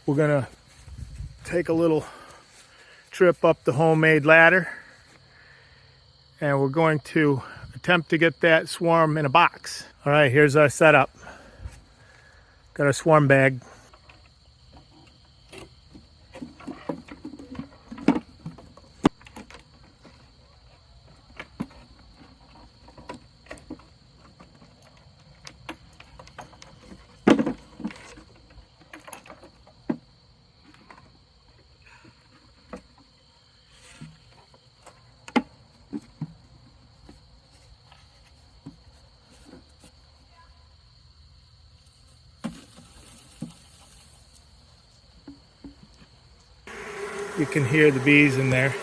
we're gonna take a little trip up the homemade ladder, and we're going to attempt to get that swarm in a box. All right, here's our setup. Got our swarm bag. You can hear the bees in there.